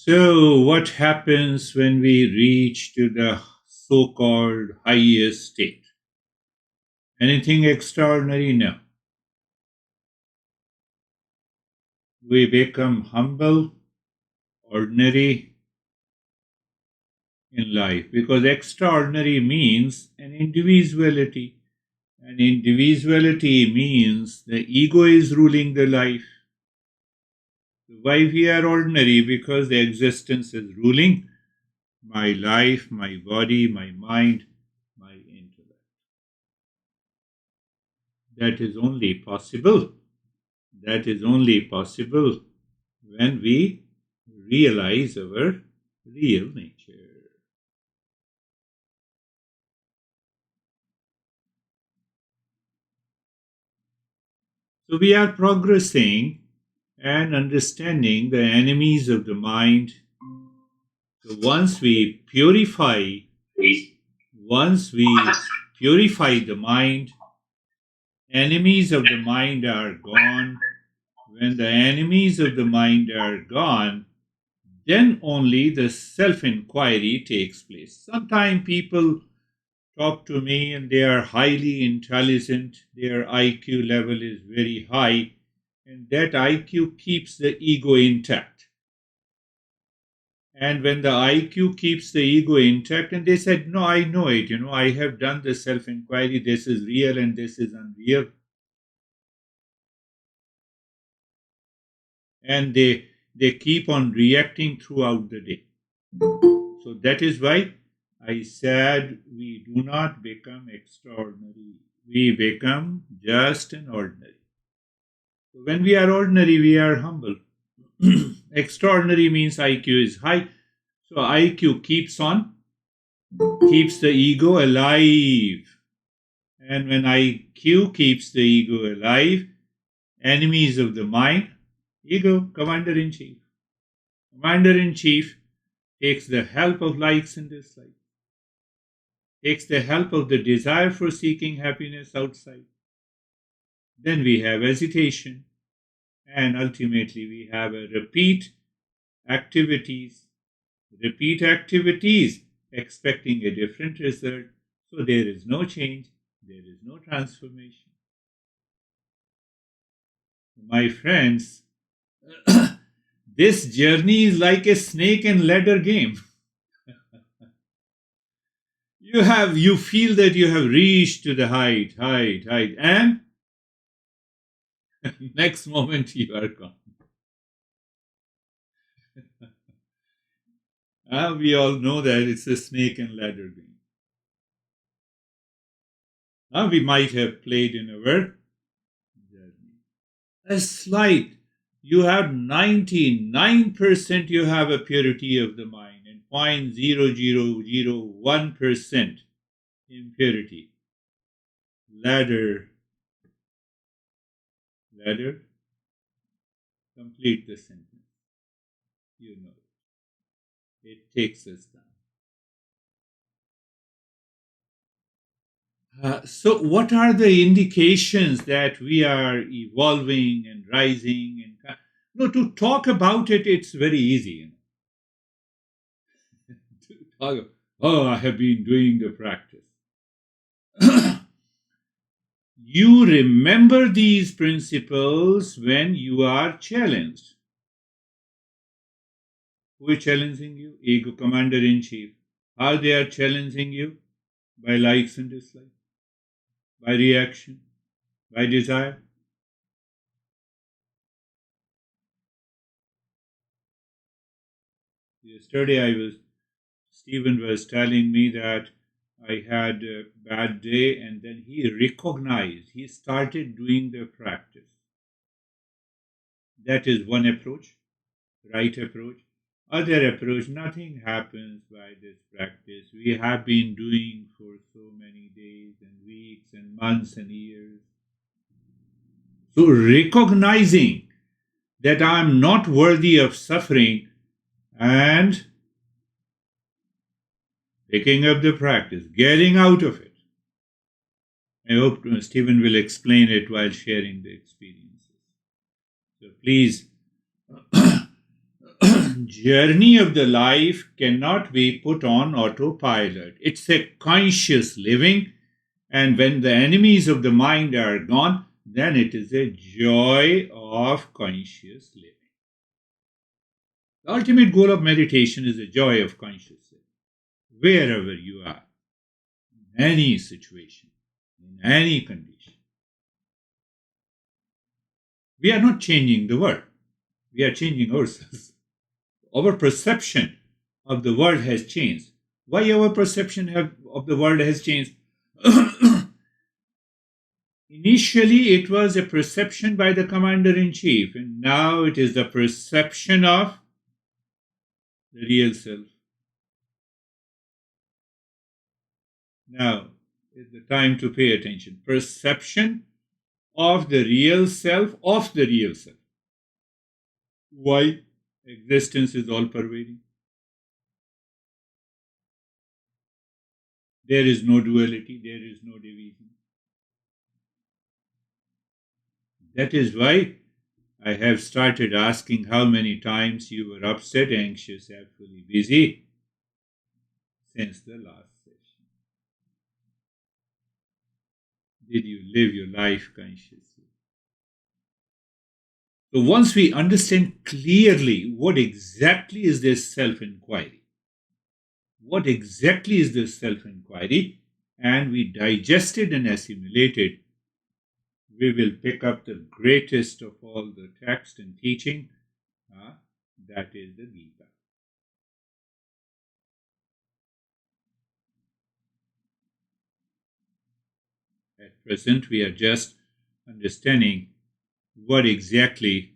So, what happens when we reach to the so-called highest state? Anything extraordinary? No. We become humble, ordinary in life because extraordinary means an individuality. And individuality means the ego is ruling the life. Why we are ordinary? Because the existence is ruling my life, my body, my mind, my intellect. That is only possible. That is only possible when we realize our real nature. So we are progressing and understanding the enemies of the mind. So once we purify the mind, enemies of the mind are gone. When the enemies of the mind are gone, then only the self-enquiry takes place. Sometimes people talk to me and they are highly intelligent, their IQ level is very high, and that IQ keeps the ego intact. And when the IQ keeps the ego intact, and they said, no, I know it, I have done the self-inquiry, this is real and this is unreal. And they keep on reacting throughout the day. So that is why I said we do not become extraordinary. We become just an ordinary. So when we are ordinary, we are humble. Extraordinary means IQ is high. So IQ keeps the ego alive. And when IQ keeps the ego alive, enemies of the mind, ego, commander-in-chief. Commander-in-chief takes the help of likes and dislikes, takes the help of the desire for seeking happiness outside. Then we have hesitation, and ultimately we have a repeat activities, expecting a different result. So there is no change, there is no transformation. My friends, this journey is like a snake and ladder game. You feel that you have reached to the height, and next moment you are gone. We all know that it's a snake and ladder game. We might have played in our journey. A slight, you have 99%, you have a purity of the mind, and 0.0001% impurity. Ladder, complete the sentence. You know it. It takes us down. So, what are the indications that we are evolving and rising? And to talk about it, it's very easy. To talk, I have been doing the practice. You remember these principles when you are challenged. Who is challenging you? Ego, commander-in-chief. How they are challenging you? By likes and dislikes, by reaction, by desire. Yesterday Stephen was telling me that I had a bad day, and then he started doing the practice. That is one approach, right approach. Other approach, nothing happens by this practice. We have been doing for so many days and weeks and months and years. So recognizing that I am not worthy of suffering and picking up the practice, getting out of it. I hope Stephen will explain it while sharing the experiences. So please journey of the life cannot be put on autopilot. It's a conscious living, and when the enemies of the mind are gone, then it is a joy of conscious living. The ultimate goal of meditation is the joy of conscious living. Wherever you are, in any situation, in any condition. We are not changing the world. We are changing ourselves. Our perception of the world has changed. Why our perception of the world has changed? Initially, it was a perception by the commander-in-chief, and now it is the perception of the real self. Now is the time to pay attention. Perception of the real self, of the real self. Why? Existence is all pervading. There is no duality, there is no division. That is why I have started asking how many times you were upset, anxious, actually busy since the last session. Did you live your life consciously? So once we understand clearly what exactly is this self-enquiry, and we digest it and assimilate it, we will pick up the greatest of all the text and teaching, that is the Gita. At present, we are just understanding what exactly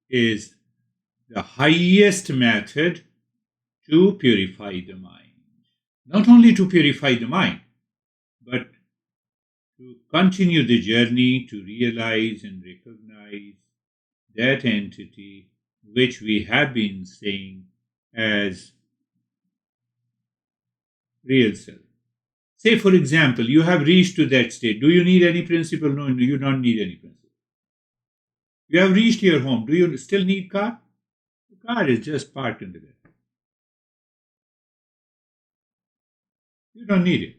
is the highest method to purify the mind. Not only to purify the mind, but to continue the journey to realize and recognize that entity which we have been saying as real self. Say, for example, you have reached to that state. Do you need any principle? No, you don't need any principle. You have reached your home. Do you still need car? The car is just parked in the garage. You don't need it.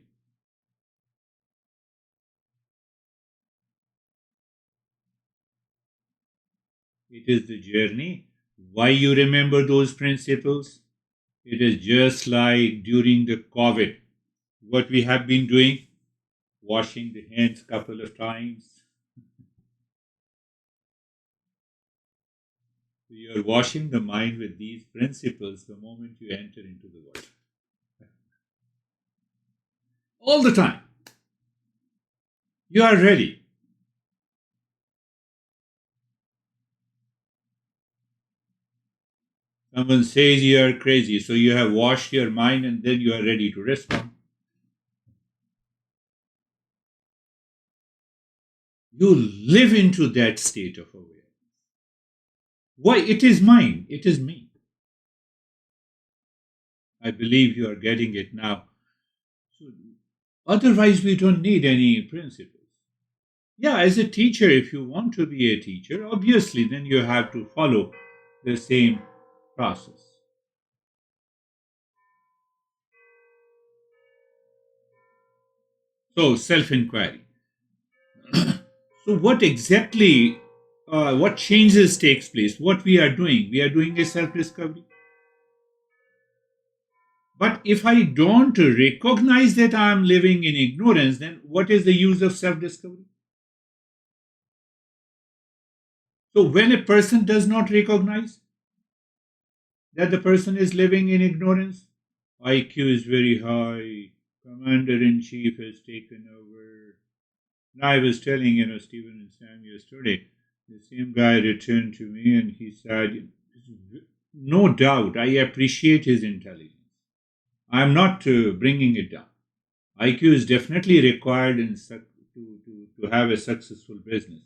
It is the journey. Why you remember those principles? It is just like during the COVID, what we have been doing, washing the hands a couple of times. So you are washing the mind with these principles the moment you enter into the world. All the time. You are ready. Someone says you are crazy, so you have washed your mind and then you are ready to respond. You live into that state of awareness. Why? It is mine. It is me. I believe you are getting it now. So, otherwise, we don't need any principles. Yeah, as a teacher, if you want to be a teacher, obviously, then you have to follow the same process. So, self-inquiry. So, what changes takes place? What we are doing? We are doing a self-discovery. But if I don't recognize that I am living in ignorance, then what is the use of self-discovery? So when a person does not recognize that the person is living in ignorance, IQ is very high, commander-in-chief has taken over. And I was telling, Stephen and Sam yesterday, the same guy returned to me and he said, no doubt, I appreciate his intelligence. I am not bringing it down. IQ is definitely required to have a successful business.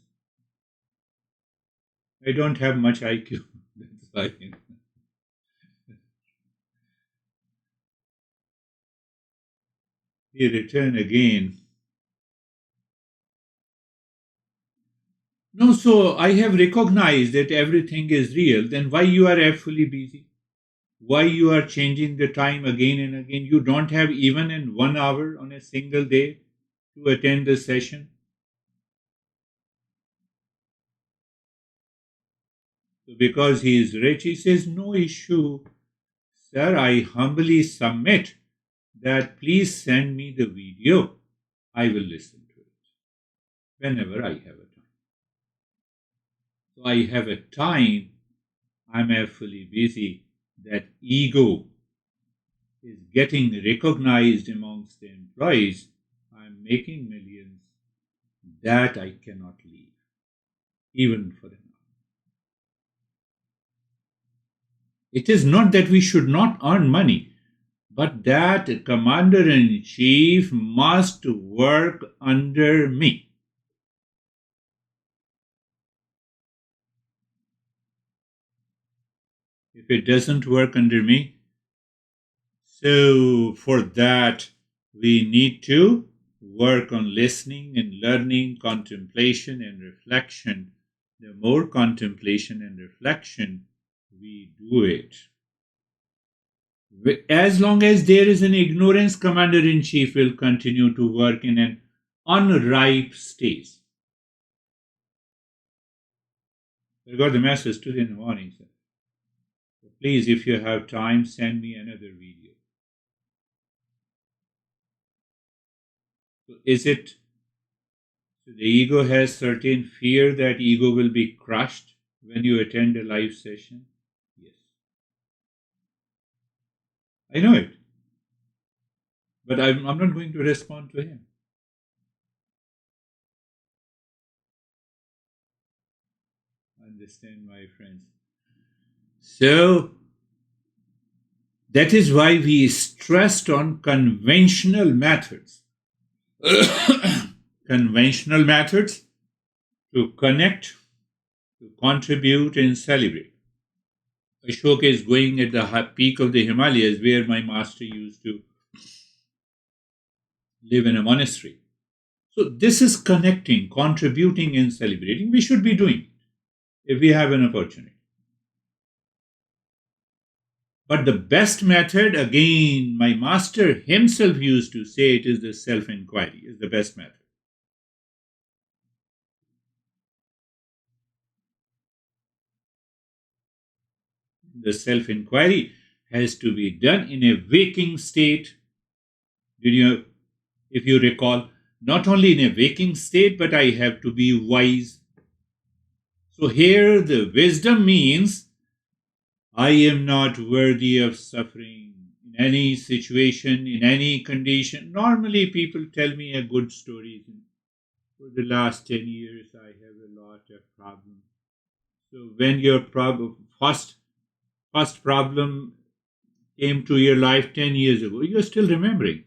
I don't have much IQ. That's why. He returned again. No, so I have recognized that everything is real. Then why you are fully busy? Why you are changing the time again and again? You don't have even in 1 hour on a single day to attend the session. So because he is rich, he says, no issue, sir. I humbly submit that please send me the video. I will listen to it whenever I have a time. So I have a time. I'm fully busy. That ego is getting recognized amongst the employees. I'm making millions. That I cannot leave, even for an hour. It is not that we should not earn money, but that commander in chief must work under me. If it doesn't work under me, so for that we need to work on listening and learning, contemplation and reflection. The more contemplation and reflection we do it, as long as there is an ignorance, commander in chief will continue to work in an unripe stage. I got the message today in the morning, sir. So please, if you have time, send me another video. So is it, so the ego has certain fear that ego will be crushed when you attend a live session? Yes. I know it. But I'm not going to respond to him. Understand, my friends. So that is why we stressed on conventional methods. Conventional methods to connect, to contribute, and celebrate. Ashoka is going at the peak of the Himalayas, where my master used to live in a monastery. So this is connecting, contributing, and celebrating. We should be doing it if we have an opportunity. But the best method, again, my master himself used to say it is the self-enquiry is the best method. The self-enquiry has to be done in a waking state. If you recall, not only in a waking state, but I have to be wise. So here the wisdom means I am not worthy of suffering in any situation, in any condition. Normally people tell me a good story. For the last 10 years, I have a lot of problems. So when your first problem came to your life 10 years ago, you're still remembering.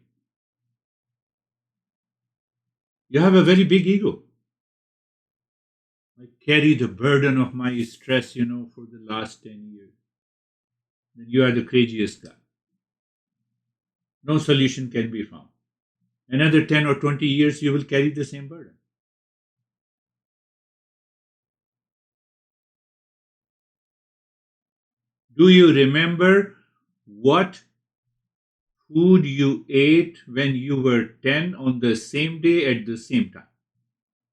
You have a very big ego. I carry the burden of my stress, for the last 10 years. Then you are the craziest guy. No solution can be found. Another 10 or 20 years, you will carry the same burden. Do you remember what food you ate when you were 10 on the same day at the same time?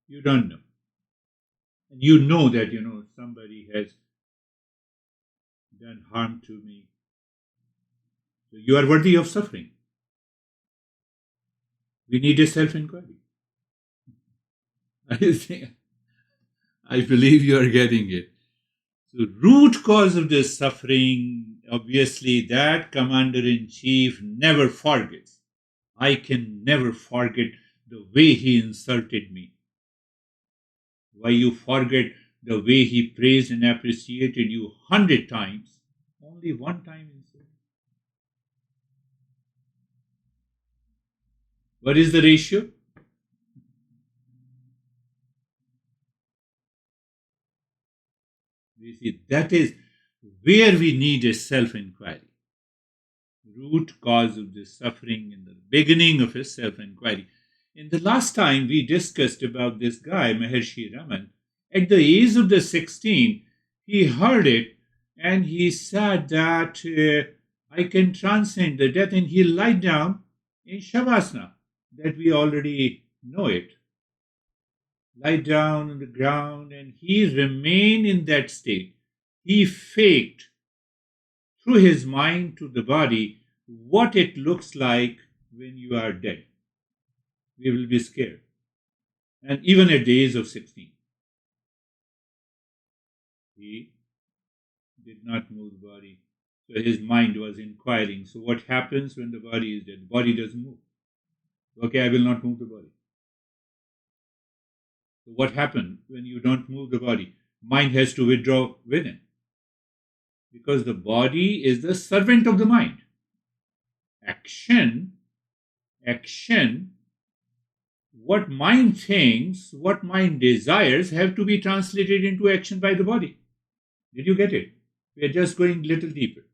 You don't know. And you know that, somebody has done harm to me. So you are worthy of suffering. We need a self-inquiry. I believe you are getting it. So root cause of this suffering, obviously, that commander-in-chief never forgets. I can never forget the way he insulted me. Why you forget the way he praised and appreciated you 100 times, only one time insult? What is the ratio? You see, that is where we need a self-inquiry. Root cause of this suffering in the beginning of a self-inquiry. In the last time we discussed about this guy, Maharshi Raman, At the age of the 16, he heard it and he said that I can transcend the death, and he lied down in Shavasana, that we already know it. Lie down on the ground, and he remained in that state. He faked through his mind to the body what it looks like when you are dead. We will be scared. And even at the age of 16, he did not move the body. So his mind was inquiring. So what happens when the body is dead? The body doesn't move. Okay, I will not move the body. So what happens when you don't move the body? Mind has to withdraw within. Because the body is the servant of the mind. Action, what mind thinks, what mind desires have to be translated into action by the body. Did you get it? We are just going a little deeper.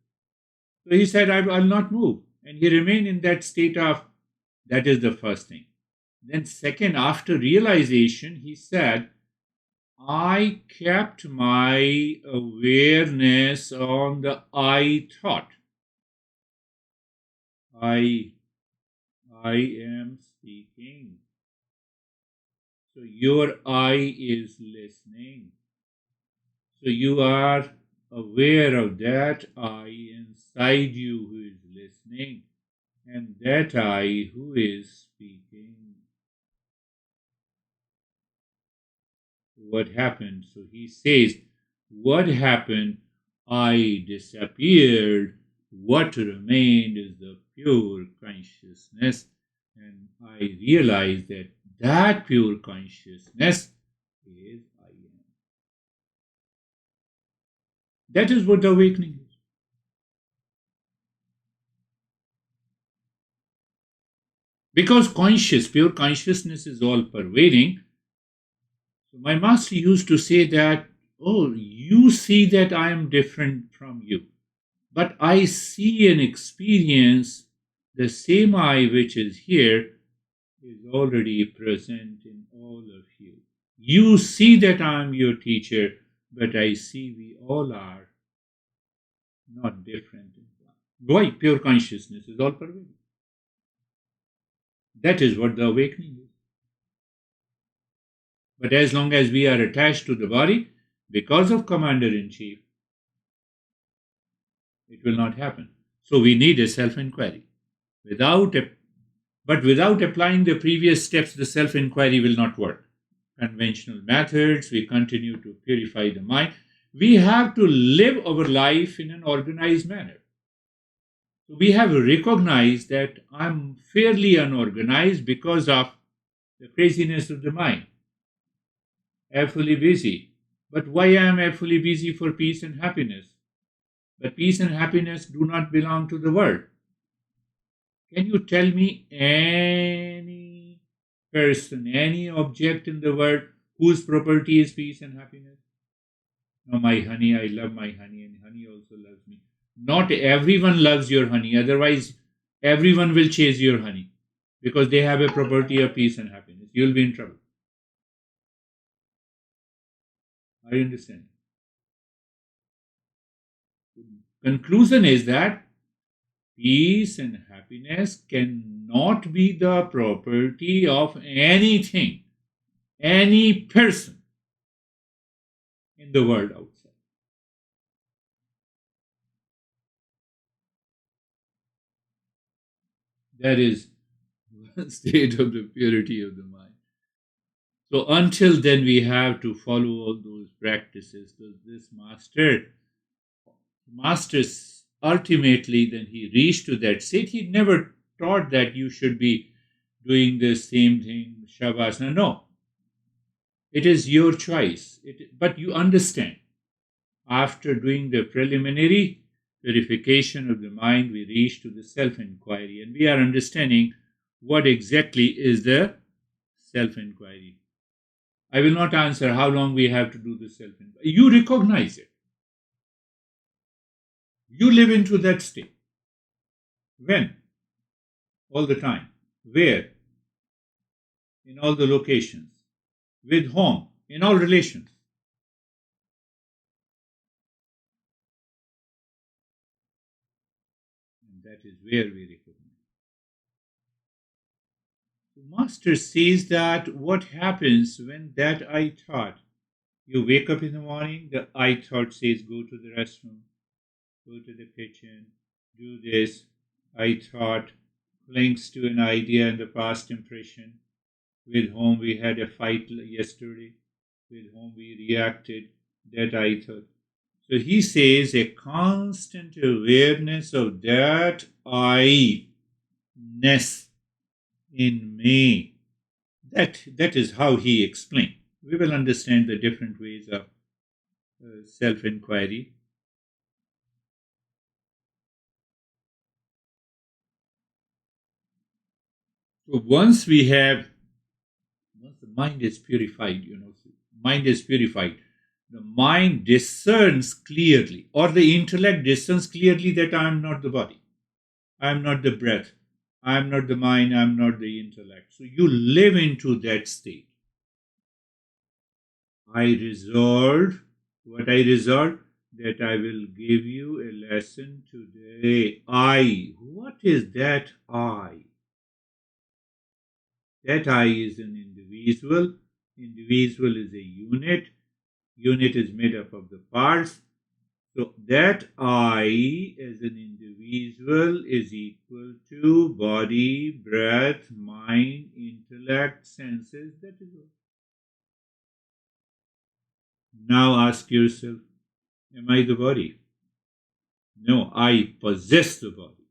So he said, I'll not move. And he remained in that state of, that is the first thing. Then second, after realization, he said, I kept my awareness on the I thought. I am speaking. So your I is listening. So you are aware of that I inside you who is listening, and that I who is speaking. What happened? So he says, what happened? I disappeared. What remained is the pure consciousness. And I realized that that pure consciousness is I am. That is what the awakening is. Because pure consciousness is all pervading. So my master used to say that, oh, you see that I am different from you, but I see and experience the same I which is here is already present in all of you. You see that I am your teacher, but I see we all are not different. Why? Pure consciousness is all pervading. That is what the awakening is. But as long as we are attached to the body, because of Commander-in-Chief, it will not happen. So we need a self-inquiry. But without applying the previous steps, the self-inquiry will not work. Conventional methods, we continue to purify the mind. We have to live our life in an organized manner. So we have recognized that I'm fairly unorganized because of the craziness of the mind. Fully busy. But why am I fully busy? For peace and happiness? But peace and happiness do not belong to the world. Can you tell me any person, any object in the world whose property is peace and happiness? No, my honey, I love my honey, and honey also loves me. Not everyone loves your honey, otherwise everyone will chase your honey because they have a property of peace and happiness. You'll be in trouble. I understand. Conclusion is that peace and happiness cannot be the property of anything, any person in the world outside. That is one state of the purity of the mind. So until then, we have to follow all those practices. So this master's ultimately, then he reached to that state. He never taught that you should be doing the same thing, Shavasana. No. It is your choice. But you understand. After doing the preliminary purification of the mind, we reach to the self-inquiry. And we are understanding what exactly is the self-inquiry. I will not answer how long we have to do the self-inquiry. You recognize it. You live into that state. When? All the time. Where? In all the locations. With whom? In all relations. That is where we recognize. The Master says that what happens when that I thought, you wake up in the morning, the I thought says, go to the restroom, go to the kitchen, do this. I thought clings to an idea and the past impression with whom we had a fight yesterday, with whom we reacted, that I thought. So he says a constant awareness of that I-ness in me. That is how he explained. We will understand the different ways of self-enquiry. So once the mind is purified, mind is purified, the mind discerns clearly, or the intellect discerns clearly that I am not the body, I am not the breath, I am not the mind, I am not the intellect. So you live into that state. I resolved, what I resolved, that I will give you a lesson today. I, what is that I? That I is an individual. Individual is a unit. Unit is made up of the parts. So that I as an individual is equal to body, breath, mind, intellect, senses. That is all. Now ask yourself, am I the body? No, I possess the body.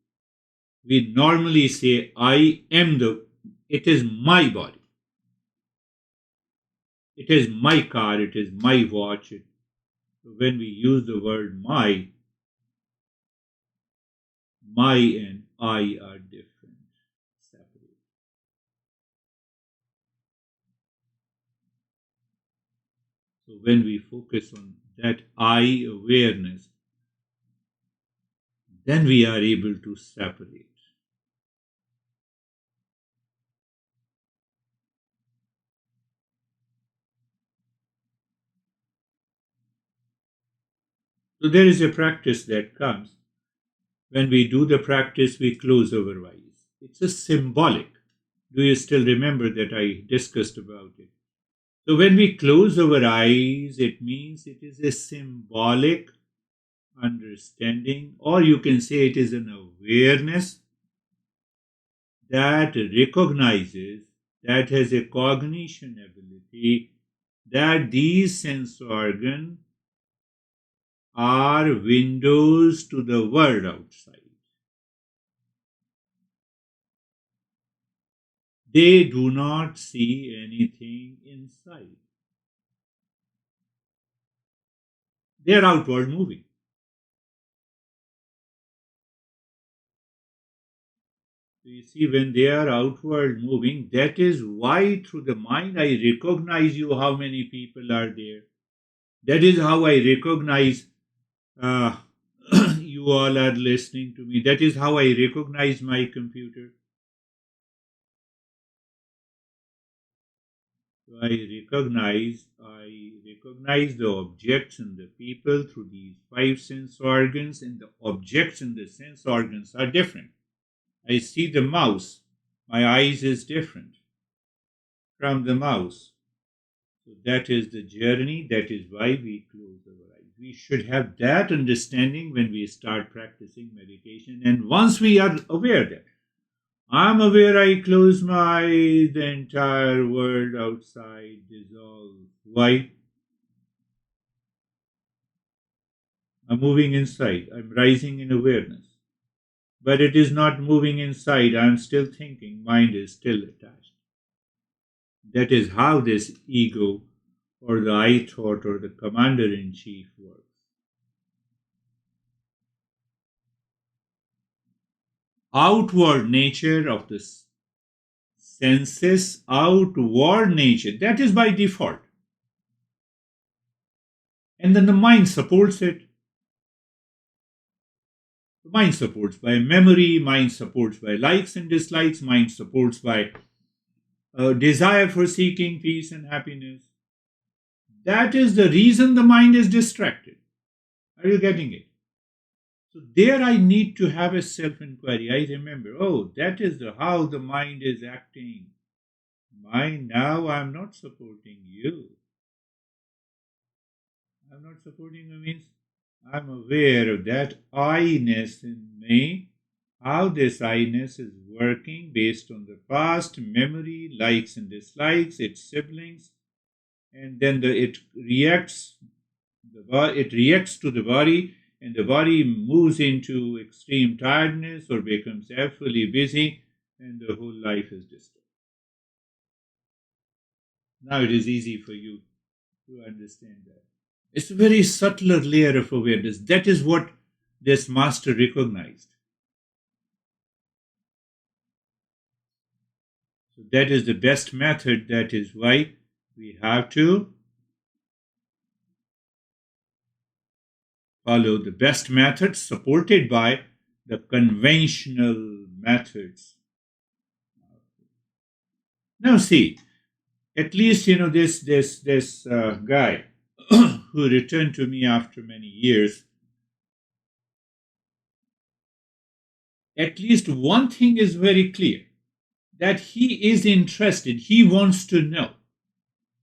We normally say, it is my body. It is my car, it is my watch. So when we use the word my and I are different, separate. So when we focus on that I awareness, then we are able to separate. So there is a practice that comes. When we do the practice, we close our eyes. It's a symbolic. Do you still remember that I discussed about it? So when we close our eyes, it means it is a symbolic understanding, or you can say it is an awareness that recognizes, that has a cognition ability, that these sense organs are windows to the world outside. They do not see anything inside. They are outward moving. So you see, when they are outward moving, that is why through the mind I recognize you, how many people are there. That is how I recognize uh, you all are listening to me. That is how I recognize my computer. So I recognize the objects and the people through these five sense organs, and the objects and the sense organs are different. I see the mouse. My eyes is different from the mouse. So that is the journey. That is why we close our eyes. We should have that understanding when we start practicing meditation. And once we are aware that I'm aware I close my eyes, the entire world outside dissolves. Why? I'm moving inside. I'm rising in awareness. But it is not moving inside. I'm still thinking. Mind is still attached. That is how this ego or the I thought or the commander in chief works. Outward nature of the senses, outward nature, that is by default. And then the mind supports it. The mind supports by memory, mind supports by likes and dislikes, mind supports by desire for seeking peace and happiness. That is the reason the mind is distracted. Are you getting it? So there I need to have a self-inquiry. I remember, oh, that is how the mind is acting. Mind, now I'm not supporting you. I'm not supporting you means I'm aware of that I-ness in me, how this I-ness is working based on the past memory, likes and dislikes, its siblings, and then it reacts to the body, and the body moves into extreme tiredness or becomes fully busy, and the whole life is disturbed. Now it is easy for you to understand that. It's a very subtler layer of awareness. That is what this master recognized. So that is the best method. That is why we have to follow the best method supported by the conventional methods. Now see, at least this guy who returned to me after many years, at least one thing is very clear, that he is interested, he wants to know.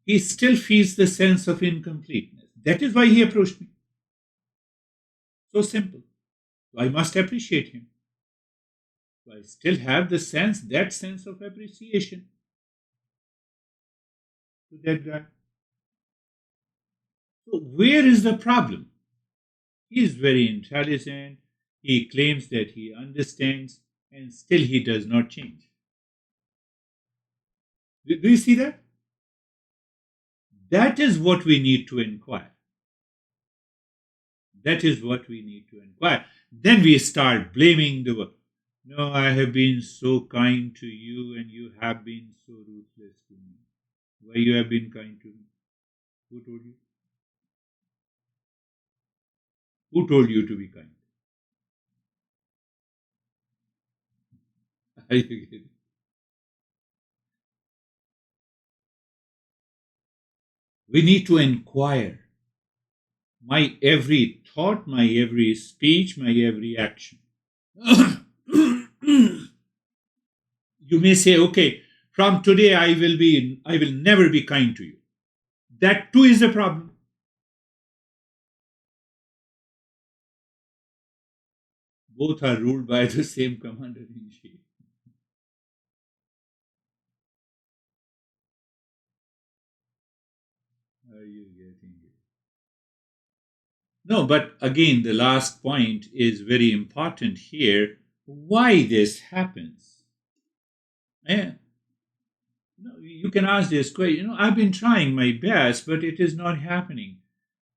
He still feels the sense of incompleteness. That is why he approached me. So simple. So I must appreciate him. So I still have that sense of appreciation to that guy. So where is the problem? He is very intelligent. He claims that he understands, and still he does not change. Do you see that? That is what we need to inquire. That is what we need to inquire. Then we start blaming the world. No, I have been so kind to you and you have been so ruthless to me. Why you have been kind to me? Who told you? Who told you to be kind? Are you getting? We need to inquire. My every thought, my every speech, my every action. You may say, okay, from today I will never be kind to you. That too is a problem. Both are ruled by the same commander in chief. Are you getting it? No, but again, the last point is very important here. Why this happens? Yeah. You can ask this question. I've been trying my best, but it is not happening.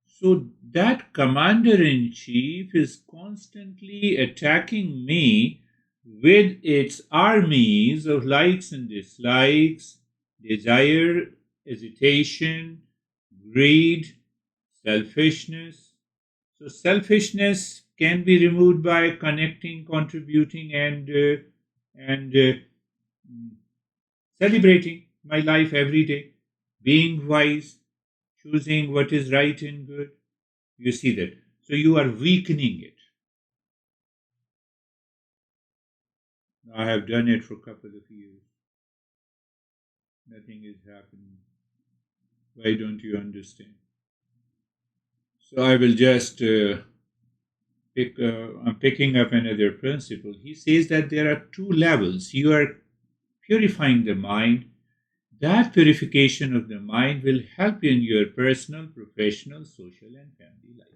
So that commander in chief is constantly attacking me with its armies of likes and dislikes, desire, hesitation, greed, selfishness. So selfishness can be removed by connecting, contributing, and celebrating my life every day, being wise, choosing what is right and good. You see that. So you are weakening it. I have done it for a couple of years. Nothing is happening. Why don't you understand? So I will just I'm picking up another principle. He says that there are two levels. You are purifying the mind. That purification of the mind will help you in your personal, professional, social, and family life.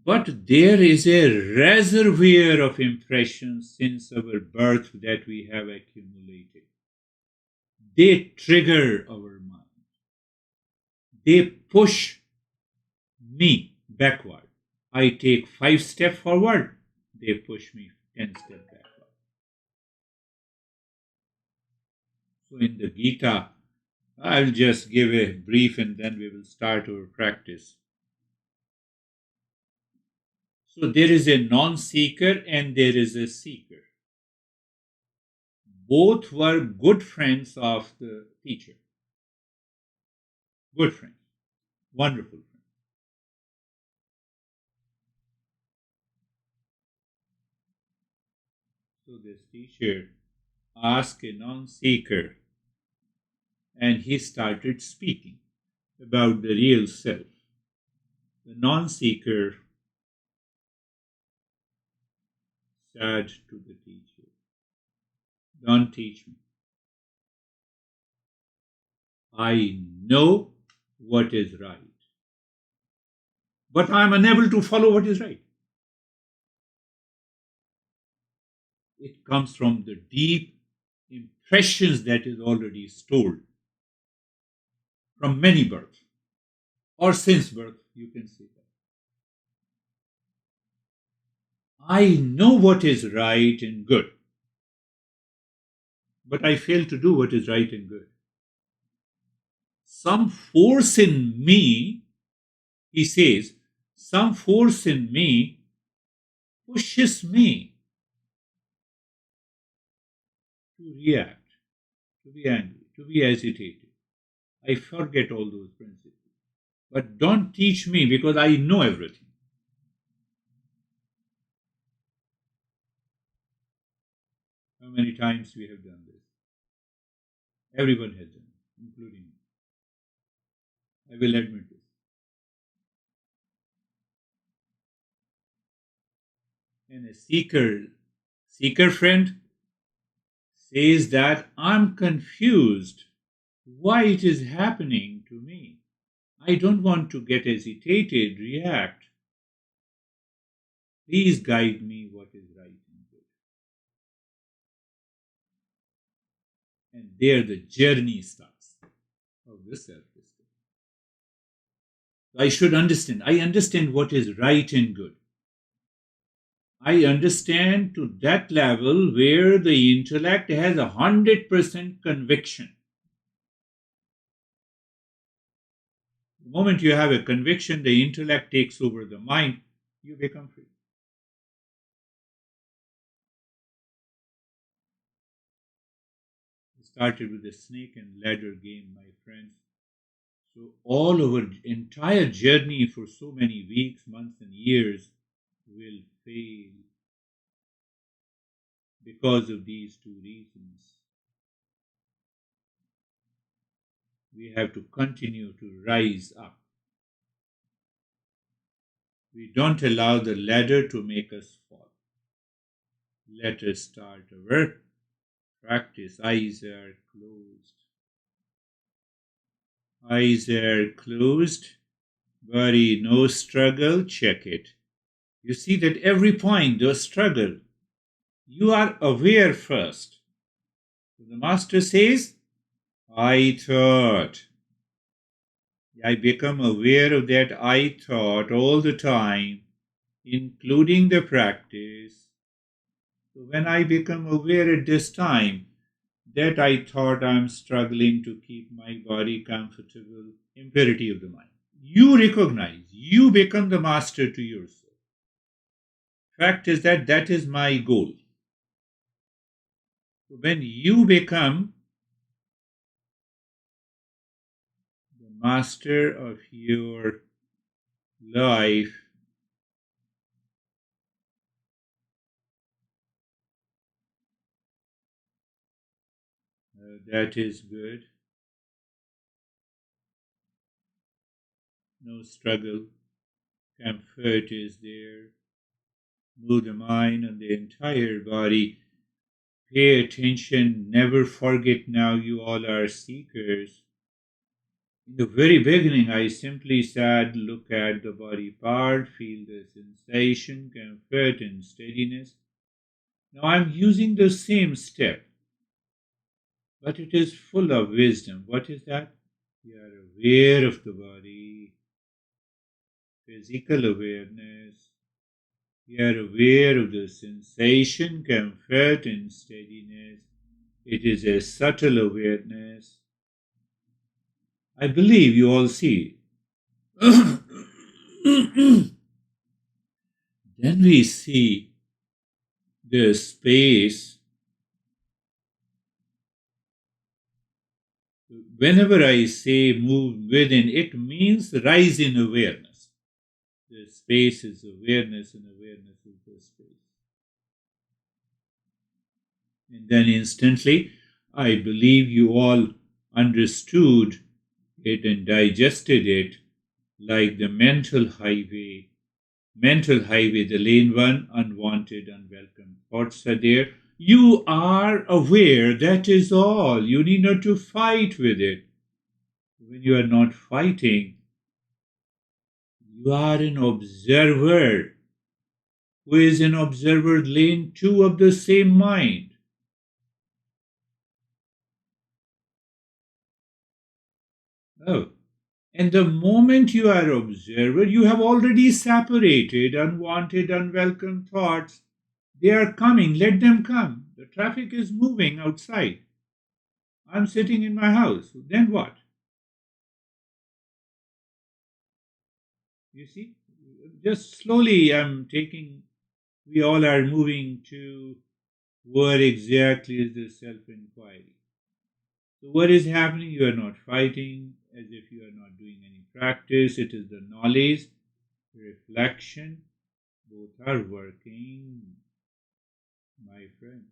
But there is a reservoir of impressions since our birth that we have accumulated. They trigger our mind. They push me backward. I take 5 steps forward, they push me 10 steps backward. So in the Gita, I'll just give a brief and then we will start our practice. So there is a non-seeker and there is a seeker. Both were good friends of the teacher. Good friends. Wonderful friends. So this teacher asked a non-seeker, and he started speaking about the real self. The non-seeker said to the teacher, "Don't teach me. I know what is right, but I am unable to follow what is right." It comes from the deep impressions that is already stored from many births, or since birth, you can say that. I know what is right and good, but I fail to do what is right and good. Some force in me, he says, some force in me pushes me to react, to be angry, to be agitated. I forget all those principles. But don't teach me because I know everything. How many times we have done this? Everyone has done it, including me. I will admit this. And a seeker friend says that I'm confused why it is happening to me. I don't want to get agitated, react. Please guide me what is right and good. And there the journey starts of the self-discovery. I should understand. I understand what is right and good. I understand to that level where the intellect has 100% conviction. The moment you have a conviction, the intellect takes over the mind, you become free. We started with the snake and ladder game, my friends. So all our entire journey for so many weeks, months, and years will fail because of these two reasons. We have to continue to rise up. We don't allow the ladder to make us fall. Let us start our practice. Eyes are closed. Eyes are closed. Body, no struggle. Check it. You see that every point, the struggle, you are aware first. So the master says, I thought. I become aware of that I thought all the time, including the practice. So when I become aware at this time that I thought I'm struggling to keep my body comfortable, impurity of the mind, you recognize, you become the master to yourself. Fact is that that is my goal. So when you become the master of your life, that is good. No struggle. Comfort is there. Move the mind and the entire body. Pay attention. Never forget now you all are seekers. In the very beginning, I simply said, look at the body part, feel the sensation, comfort and steadiness. Now I'm using the same step, but it is full of wisdom. What is that? You are aware of the body, physical awareness. You are aware of the sensation, comfort and steadiness. It is a subtle awareness. I believe you all see it. Then we see the space. Whenever I say move within, it means rise in awareness. The space is awareness, and awareness is the space. And then instantly, I believe you all understood it and digested it like the mental highway. Mental highway, the lane one, unwanted, unwelcome thoughts are there. You are aware, that is all. You need not to fight with it. When you are not fighting, you are an observer who is an observer lane two of the same mind. Oh. And the moment you are observer, you have already separated unwanted, unwelcome thoughts. They are coming, let them come. The traffic is moving outside. I'm sitting in my house. Then what? You see? Just slowly we all are moving to where exactly is the self-enquiry. So what is happening? You are not fighting as if you are not doing any practice. It is the knowledge, reflection, both are working, my friends.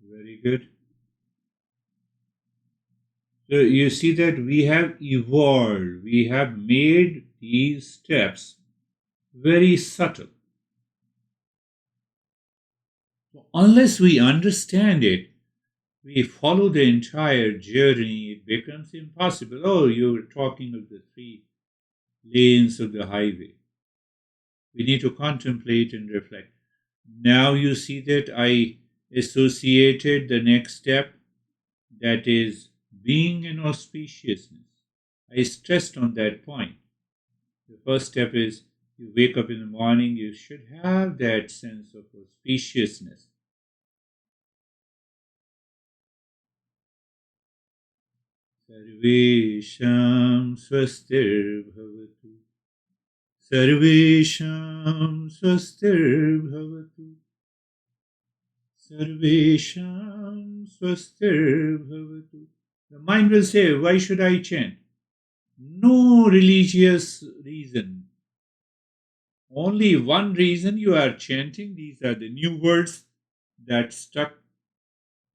Very good. So you see that we have evolved, we have made these steps very subtle. So unless we understand it, we follow the entire journey, it becomes impossible. Oh, you're talking of the three lanes of the highway. We need to contemplate and reflect. Now you see that I associated the next step, that is being in auspiciousness. I stressed on that point. The first step is you wake up in the morning, you should have that sense of auspiciousness. Sarvesham swastir bhavatu. Sarvesham swastir bhavatu. Sarvesham swastir bhavatu. The mind will say, why should I chant? No religious reason. Only one reason you are chanting. These are the new words that stuck,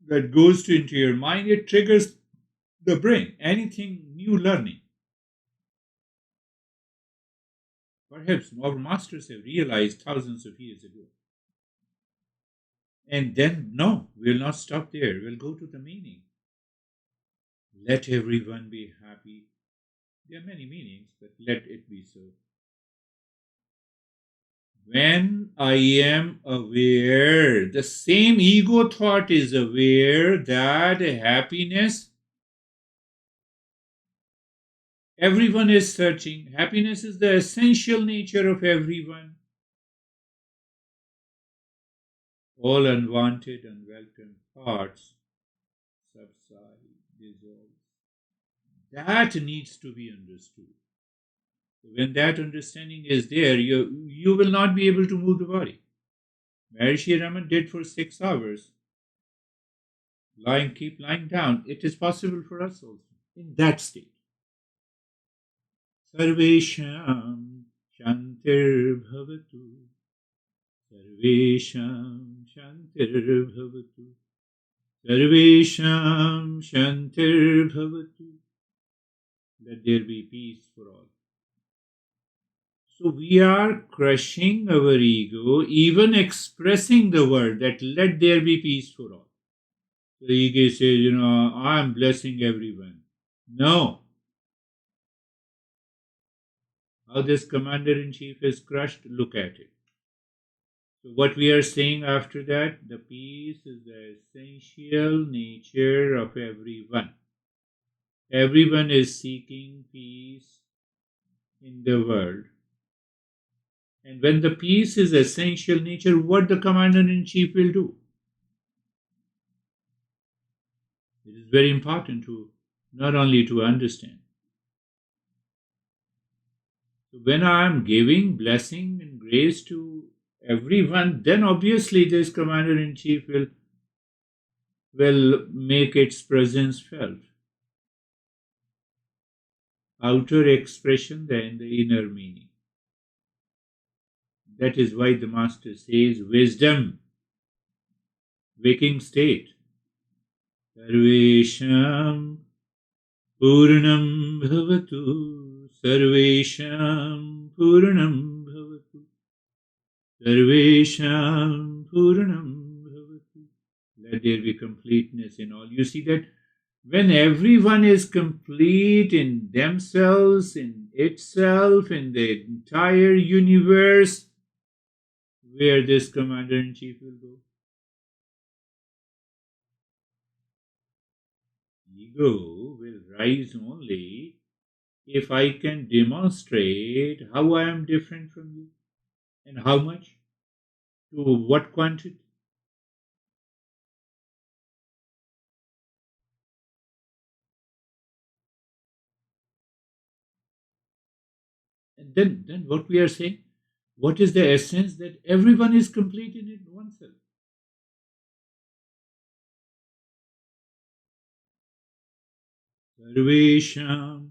that goes into your mind. It triggers the brain. Anything new learning. Perhaps our masters have realized thousands of years ago. And then, no, we'll not stop there. We'll go to the meaning. Let everyone be happy. There are many meanings, but let it be so. When I am aware, the same ego thought is aware that happiness, everyone is searching. Happiness is the essential nature of everyone. All unwanted, unwelcome thoughts subside, dissolve. That needs to be understood. When that understanding is there, you will not be able to move the body. Maharishi Raman did for 6 hours. Keep lying down. It is possible for us also in that state. Sarvesham Shantir Bhavatu. Sarvesham Shantir Bhavatu. Sarvesham Shantir Bhavatu. Let there be peace for all. So we are crushing our ego, even expressing the word that let there be peace for all. So the ego says, I'm blessing everyone. No. How this commander-in-chief is crushed, look at it. So what we are saying after that, the peace is the essential nature of everyone. Everyone is seeking peace in the world. And when the peace is essential nature, what the commander-in-chief will do? It is very important to not only to understand. So when I am giving blessing and grace to everyone, then obviously this commander-in-chief will make its presence felt. Outer expression, then the inner meaning. That is why the master says wisdom, waking state. Sarvesham Purnam Bhavatu. Sarvesham Purnam Bhavatu. Sarvesham Purnam Bhavatu. Let there be completeness in all. You see that when everyone is complete in themselves, in itself, in the entire universe, where this commander-in-chief will go? Ego will rise only if I can demonstrate how I am different from you and how much, to what quantity. And then what we are saying, what is the essence? That everyone is complete in it oneself. Sarvesham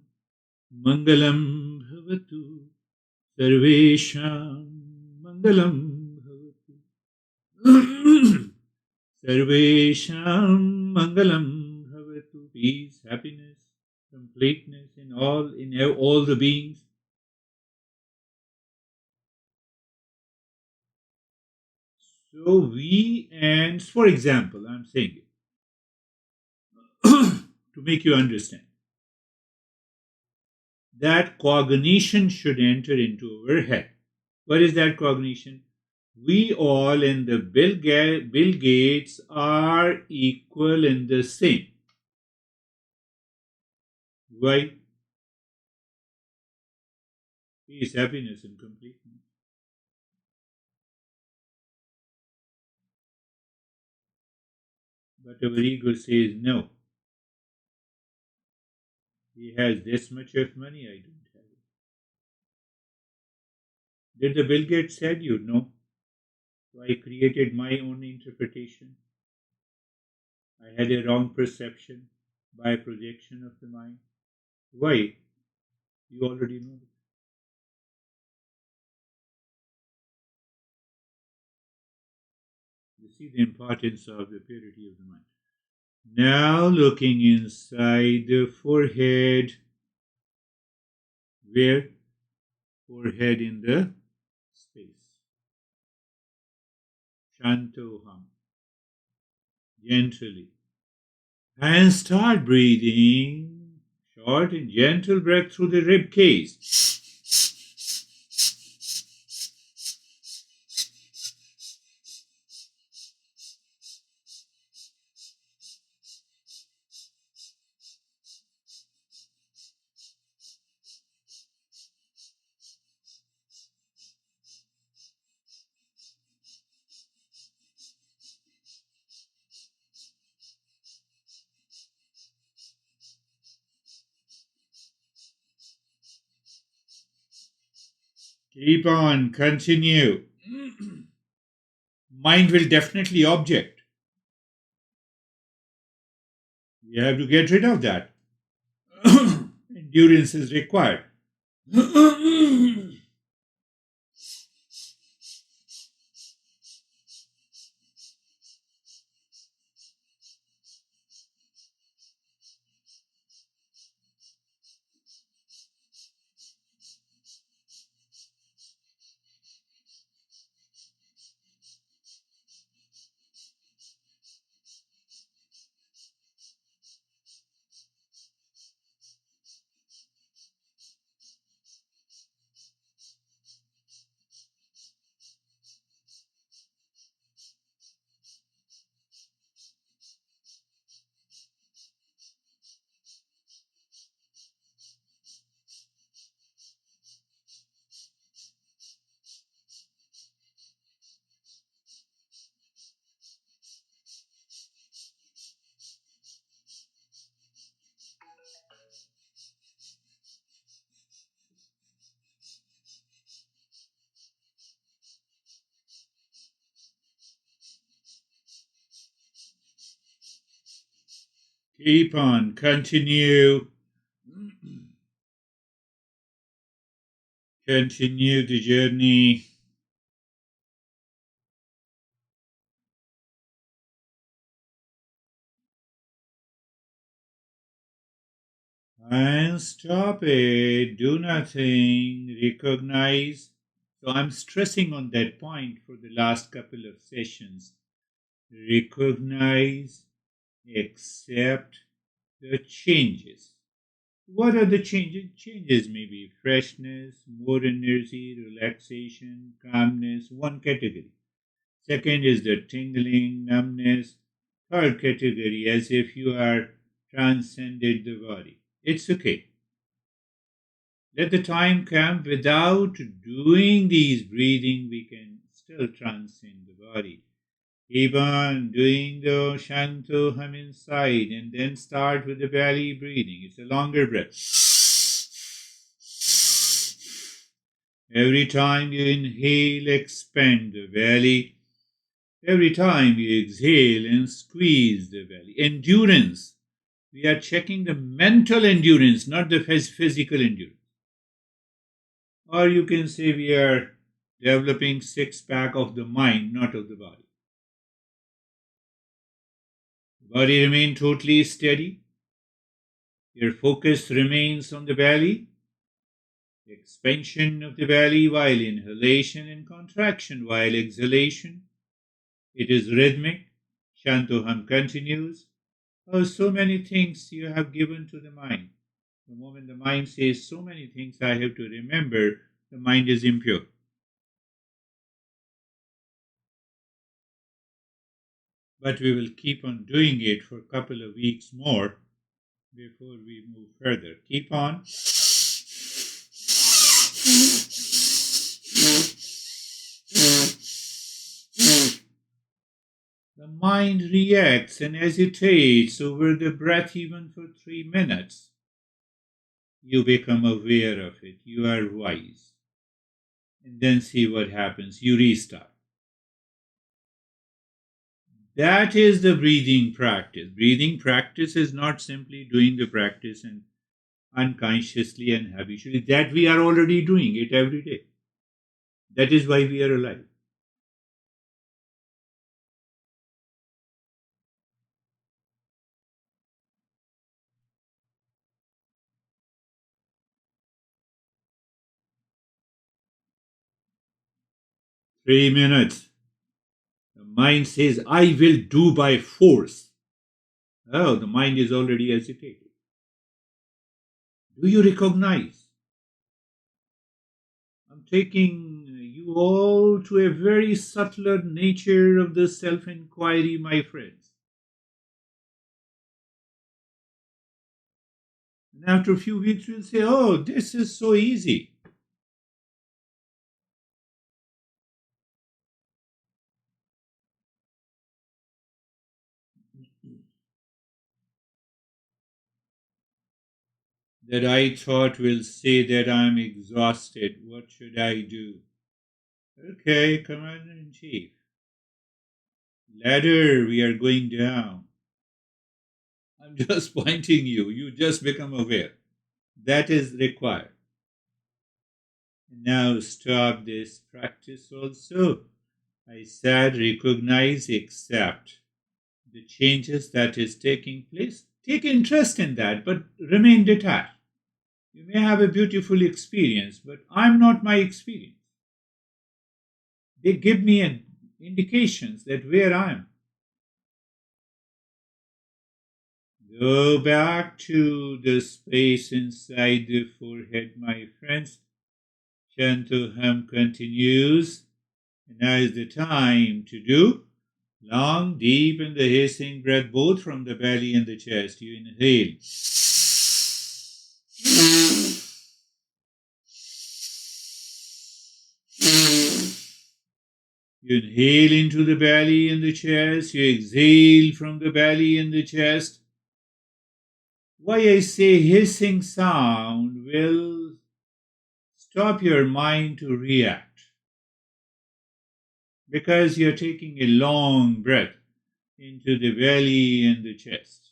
Mangalam Bhavatu. Sarvesham Mangalam Bhavatu. Sarvesham Mangalam Bhavatu. Peace, happiness, completeness in all the beings. So and for example, I'm saying it to make you understand that cognition should enter into our head. What is that cognition? We all and the Bill Gates are equal and the same. Why? Peace, happiness, and completeness. But our ego says no. He has this much of money, I don't have it. Did the Bill Gates said you? No. So I created my own interpretation. I had a wrong perception by projection of the mind. Why? You already know. You see the importance of the purity of the mind. Now looking inside the forehead. Where? Forehead in the space. Shantoham. Gently. And start breathing. Short and gentle breath through the rib cage. Keep on, continue. Mind will definitely object. You have to get rid of that. Endurance is required. Keep on, continue. Continue the journey. And stop it. Do nothing. Recognize. So I'm stressing on that point for the last couple of sessions. Recognize, accept the changes. What are the changes? Changes may be freshness, more energy, relaxation, calmness, one category. Second is the tingling, numbness. Third category, as if you are transcended the body. It's okay. Let the time come without doing these breathing, we can still transcend the body. Keep on doing the Shanto hum inside and then start with the belly breathing. It's a longer breath. Every time you inhale, expand the belly. Every time you exhale and squeeze the belly. Endurance. We are checking the mental endurance, not the physical endurance. Or you can say we are developing six pack of the mind, not of the body. The body remains totally steady. Your focus remains on the belly. Expansion of the belly while inhalation and contraction while exhalation. It is rhythmic. Shantoham continues. Oh, so many things you have given to the mind. The moment the mind says so many things I have to remember, the mind is impure. But we will keep on doing it for a couple of weeks more before we move further. Keep on. The mind reacts and hesitates over the breath even for 3 minutes. You become aware of it. You are wise. And then see what happens. You restart. That is the breathing practice. Breathing practice is not simply doing the practice and unconsciously and habitually. That we are already doing it every day. That is why we are alive. Three minutes. The mind says, I will do by force. Oh, the mind is already agitated. Do you recognize? I'm taking you all to a very subtler nature of the self inquiry, my friends. And after a few weeks, we'll say, oh, this is so easy. That I thought will say that I'm exhausted. What should I do? Okay, Commander in Chief. Ladder, we are going down. I'm just pointing you. You just become aware. That is required. Now stop this practice also. I said recognize, accept the changes that is taking place. Take interest in that, but remain detached. You may have a beautiful experience, but I'm not my experience. They give me indications that where I am. Go back to the space inside the forehead, my friends. Shantoham continues. And now is the time to do long, deep, and the hissing breath, both from the belly and the chest. You inhale. You inhale into the belly and the chest. You exhale from the belly and the chest. Why I say hissing sound will stop your mind to react. Because you're taking a long breath into the belly and the chest.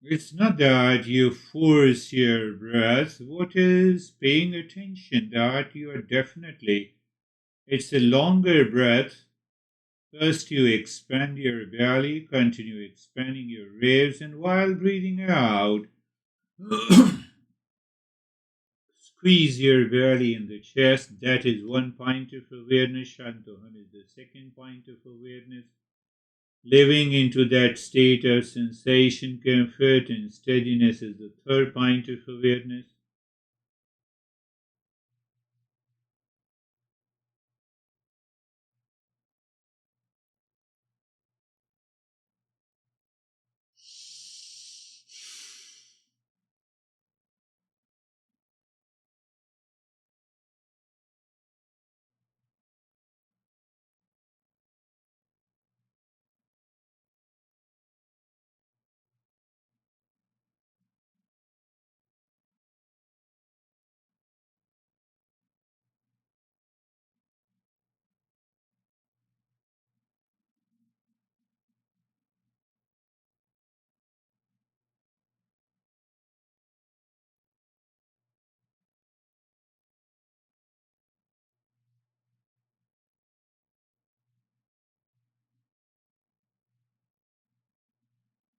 It's not that you force your breath. What is paying attention that you are definitely, it's a longer breath. First, you expand your belly, continue expanding your ribs, and while breathing out, squeeze your belly in the chest. That is one point of awareness. Shantoham is the second point of awareness. Living into that state of sensation, comfort, and steadiness is the third point of awareness.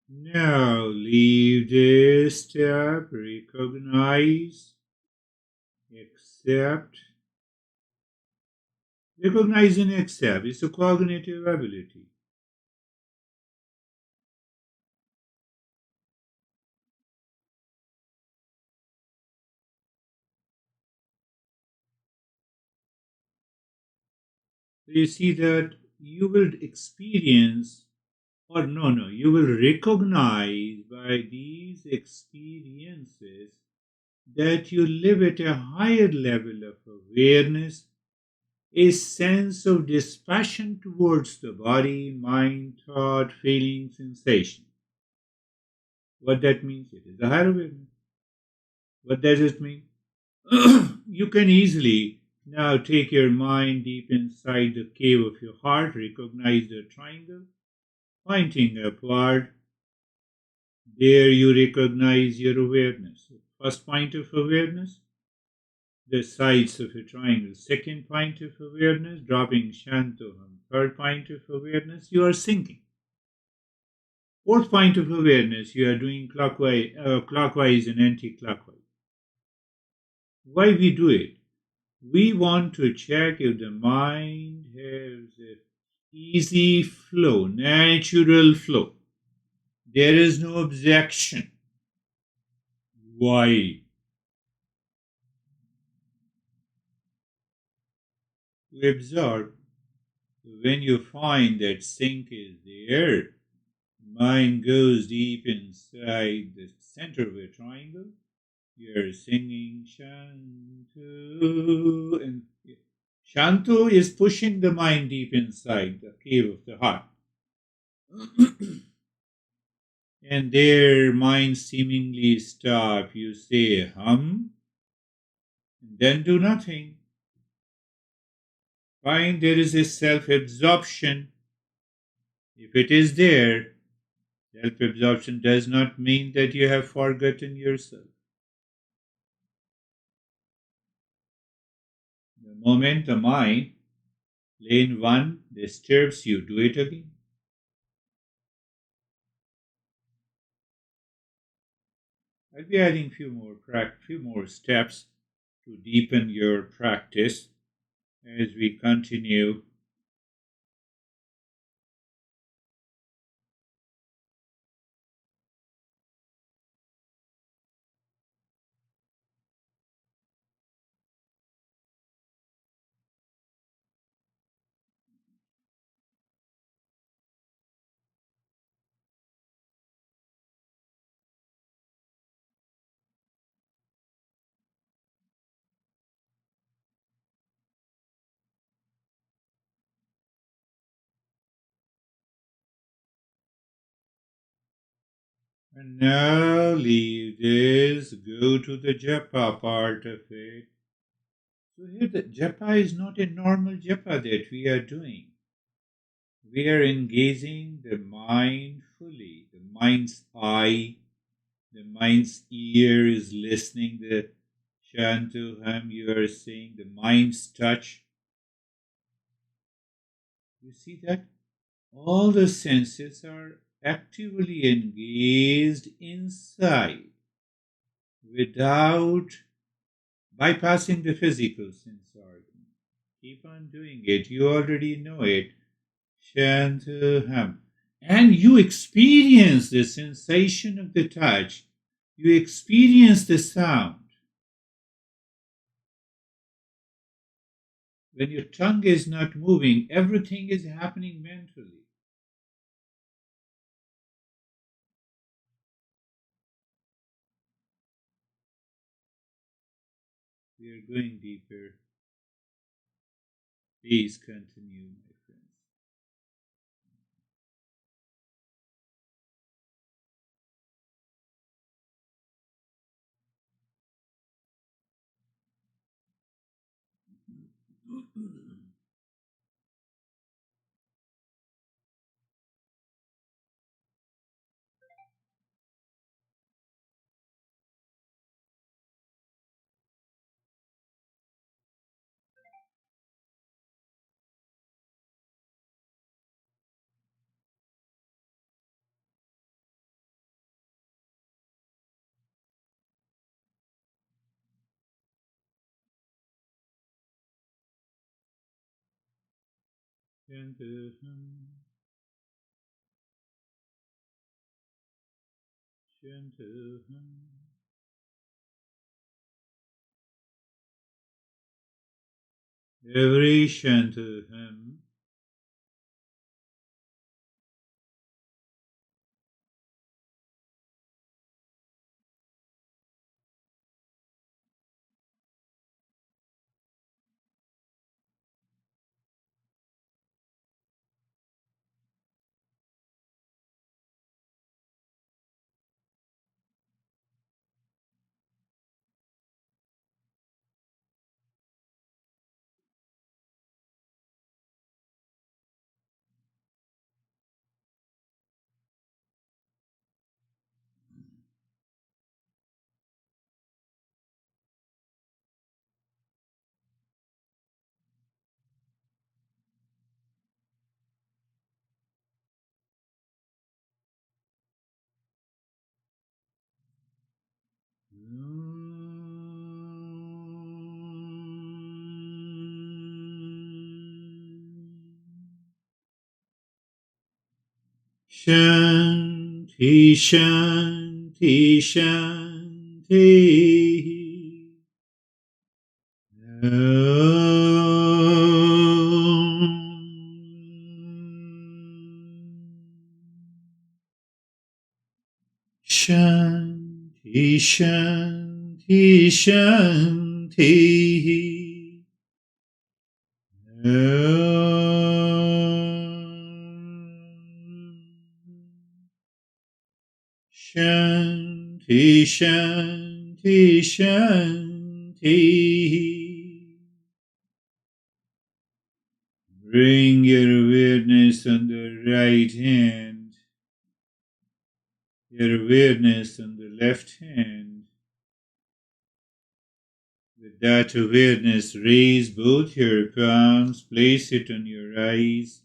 Now leave this step, recognize, accept. Recognize and accept is a cognitive ability. You see that you will experience, or no, you will recognize by these experiences that you live at a higher level of awareness, a sense of dispassion towards the body, mind, thought, feeling, sensation. What that means? It is a higher awareness. What does it mean? You can easily now take your mind deep inside the cave of your heart, recognize the triangle pointing upward. There you recognize your awareness. First point of awareness, the sides of a triangle. Second point of awareness, dropping Shantoham. Third point of awareness, you are sinking. Fourth point of awareness, you are doing clockwise and anti-clockwise. Why we do it? We want to check if the mind has a easy flow, natural flow. There is no objection. Why? To observe, when you find that sink is there, mind goes deep inside the center of a triangle. You're singing Shantu, and Shantu is pushing the mind deep inside the cave of the heart. And there, mind seemingly stop. You say hum, and then do nothing. Find there is a self absorption. If it is there, self absorption does not mean that you have forgotten yourself. The moment the mind, lane one, disturbs you, do it again. I'll be adding few more steps to deepen your practice as we continue. And now leave this, go to the japa part of it. So here the japa is not a normal japa that we are doing. We are engaging the mind fully, the mind's eye, mind's ear is listening, the Shantuham, you are saying the mind's touch. You see that? All the senses are actively engaged inside without bypassing the physical sense organ. Keep on doing it. You already know it. Shantuham. And you experience the sensation of the touch. You experience the sound. When your tongue is not moving, everything is happening mentally. We are going deeper. Please continue, my friends. Shantuham. Shantuham. Every Shantuham Shanti, Shanti, Shanti. Shanti, Shanti, Shanti. Shanti, Shanti, Shanti. Bring your awareness on the right hand, your awareness on the left hand. With that awareness, raise both your palms, place it on your eyes.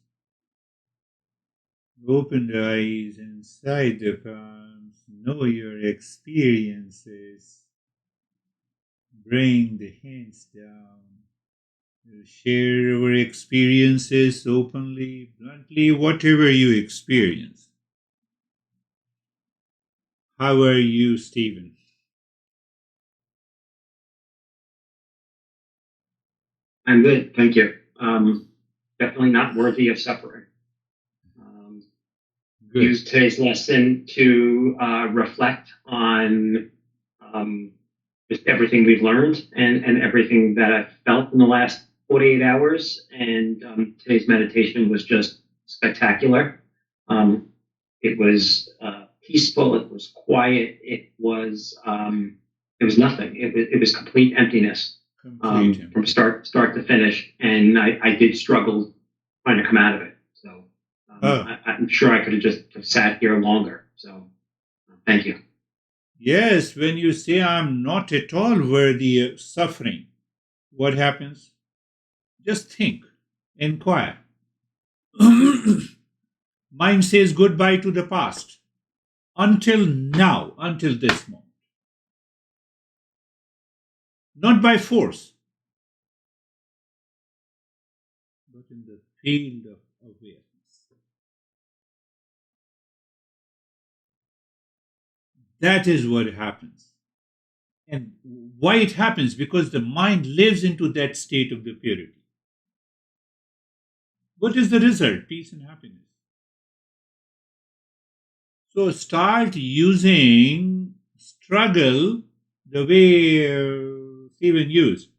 Open the eyes inside the palms. Know your experiences. Bring the hands down. We'll share our experiences openly, bluntly, whatever you experience. How are you, Stephen? I'm good, thank you. Definitely not worthy of suffering. Use today's lesson to reflect on just everything we've learned and everything that I've felt in the last 48 hours. And today's meditation was just spectacular. It was peaceful. It was quiet. It was nothing. It was complete emptiness. From start to finish, and I did struggle trying to come out of it. So I'm sure I could have just sat here longer. So thank you. Yes, when you say I'm not at all worthy of suffering, what happens? Just think, inquire. Mind says goodbye to the past. Until now, until this moment. Not by force, but in the field of awareness. That is what happens. And why it happens? Because the mind lives into that state of the purity. What is the result? Peace and happiness. So start using struggle the way Stephen used.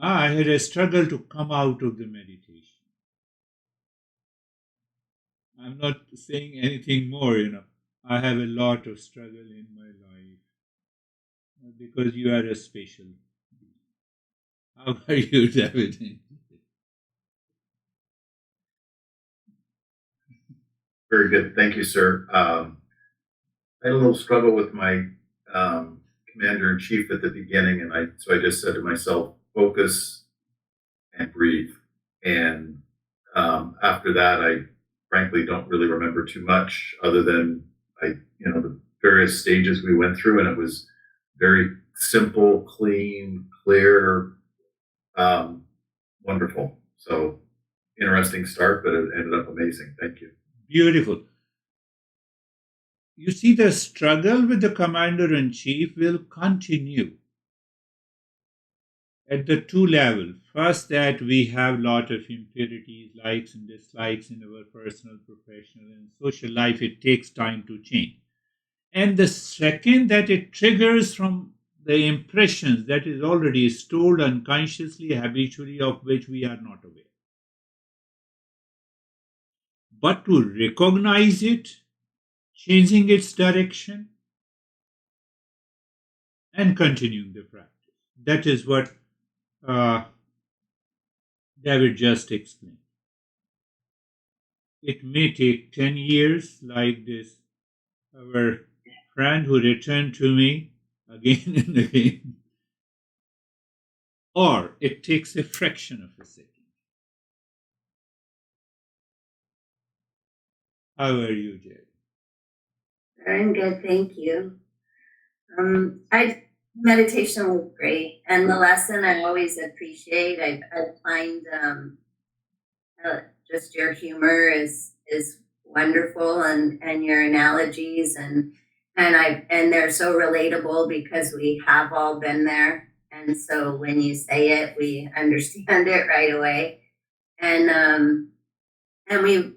I had a struggle to come out of the meditation. I'm not saying anything more. I have a lot of struggle in my life because you are a special. How are you, David? Very good. Thank you, sir. I had a little struggle with my commander in chief at the beginning, and I just said to myself, focus and breathe. And after that, I frankly don't really remember too much, other than the various stages we went through, and it was very simple, clean, clear, wonderful. So interesting start, but it ended up amazing. Thank you. Beautiful. You see, the struggle with the commander in chief will continue at the two levels. First, that we have lot of impurities, likes and dislikes in our personal, professional, and social life. It takes time to change. And the second, that it triggers from the impressions that is already stored unconsciously, habitually, of which we are not aware. But to recognize it, changing its direction, and continuing the practice. That is what David just explained. It may take 10 years, like this, our friend who returned to me again and again, or it takes a fraction of a second. How are you, Jerry? I'm good, thank you. Meditation was great, and the lesson I always appreciate. I find just your humor is wonderful, and your analogies, and they're so relatable because we have all been there, and so when you say it, we understand it right away, and we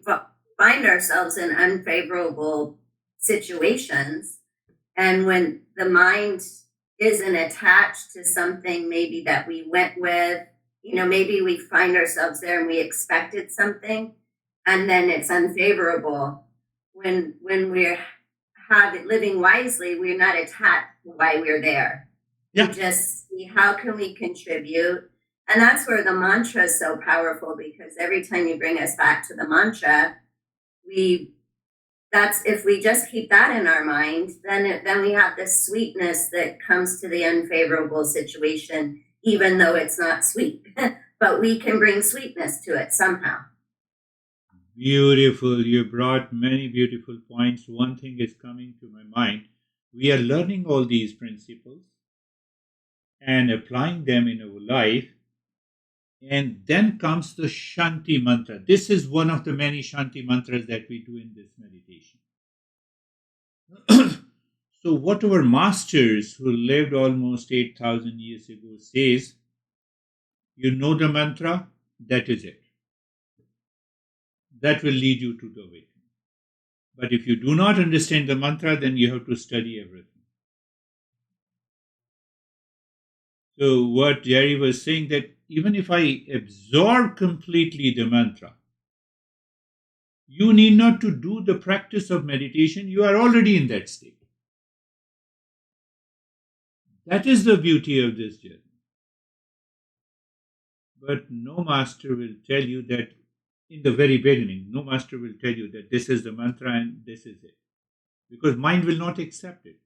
find ourselves in unfavorable situations. And when the mind isn't attached to something maybe that we went with, maybe we find ourselves there and we expected something and then it's unfavorable. When we're living wisely, we're not attached to why we're there. Yeah. We just see how can we contribute. And that's where the mantra is so powerful, because every time you bring us back to the mantra, if we just keep that in our mind, then we have this sweetness that comes to the unfavorable situation, even though it's not sweet, but we can bring sweetness to it somehow. Beautiful. You brought many beautiful points. One thing is coming to my mind. We are learning all these principles and applying them in our life. And then comes the Shanti mantra. This is one of the many Shanti mantras that we do in this meditation. So what our masters who lived almost 8,000 years ago says, you know the mantra, that is it. That will lead you to the awakening. But if you do not understand the mantra, then you have to study everything. So what Jerry was saying, that even if I absorb completely the mantra, you need not to do the practice of meditation. You are already in that state. That is the beauty of this journey. But no master will tell you that in the very beginning. No master will tell you that this is the mantra and this is it. because mind will not accept it.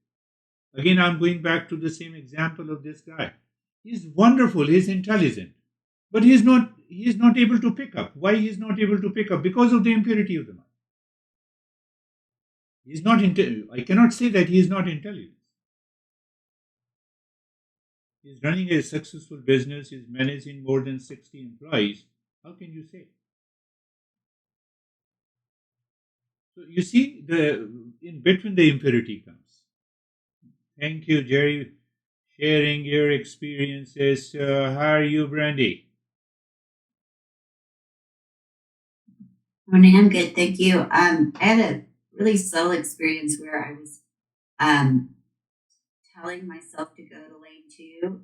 Again, I'm going back to the same example of this guy. He's wonderful, he's intelligent, but he is not able to pick up. Why he is not able to pick up? Because of the impurity of the mind. He's not I cannot say that he is not intelligent. He's running a successful business, he's managing more than 60 employees. How can you say? So you see, the in between the impurity comes. Thank you, Jerry, sharing your experiences. How are you, Brandy? Morning, I'm good, thank you. I had a really subtle experience where I was telling myself to go to lane 2,